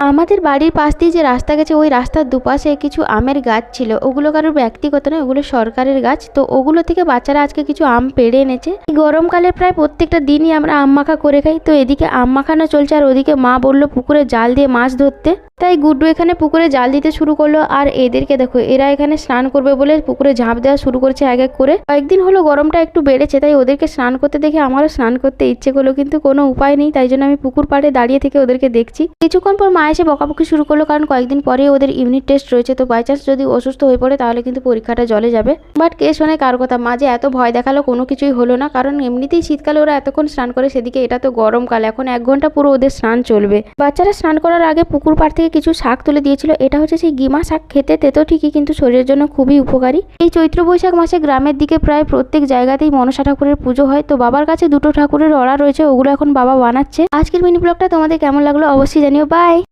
আমাদের বাড়ির পাশ দিয়ে যে রাস্তা গেছে ওই রাস্তার দুপাশে কিছু আমের গাছ ছিল, ওগুলো কারোর ব্যক্তিগত নয়, ওগুলো সরকারের গাছ। তো ওগুলো থেকে বাচ্চারা আজকে কিছু আম পেড়ে এনেছে। এই গরমকালে প্রায় প্রত্যেকটা দিনই আমরা আম মাখা করে খাই। তো এদিকে আম মাখানো চলছে আর ওদিকে মা বললো পুকুরে জাল দিয়ে মাছ ধরতে। তাই গুড্ডু এখানে পুকুরে জাল দিতে শুরু করলো। আর এদেরকে দেখো, এরা এখানে স্নান করবে বলে পুকুরে ঝাঁপ দেওয়া শুরু করেছে এক এক করে। কয়েকদিন হলো গরমটা একটু বেড়েছে, তাই ওদেরকে স্নান করতে দেখে আমারও স্নান করতে ইচ্ছে করলো, কিন্তু কোনো উপায় নেই। তাই জন্য আমি পুকুর পাড়ে দাঁড়িয়ে থেকে ওদেরকে দেখছি। কিছুক্ষণ পর মা এসে বকাবকি শুরু করলো, কারণ কয়েকদিন পরে ওদের ইউনিট টেস্ট রয়েছে। তো বাই চান্স যদি অসুস্থ হয়ে পড়ে তাহলে কিন্তু পরীক্ষাটা জলে যাবে। বাট কে শোনে কার কথা, মা যে এত ভয় দেখালো কোনো কিছুই হলো না, কারণ এমনিতেই শীতকালে ওরা এতক্ষণ স্নান করে, সেদিকে এটা তো গরমকাল, এখন 1 ঘন্টা পুরো ওদের স্নান চলবে। বাচ্চারা স্নান করার আগে পুকুর পাড় থেকে কিছু শাক তুলে দিয়েছিল। এটা হচ্ছে সেই গিমা শাক, খেতে তেতো ঠিকই কিন্তু শরীরের জন্য খুবই উপকারী। এই চৈত্র বৈশাখ মাসে গ্রামের দিকে প্রায় প্রত্যেক জায়গাতেই মনসা ঠাকুরের পুজো হয়। তো বাবার কাছে 2টো ঠাকুরের অড়া রয়েছে, ওগুলো এখন বাবা বানাচ্ছে। আজকের মিনি ব্লগটা তোমাদের কেমন লাগলো অবশ্যই জানিও। বাই।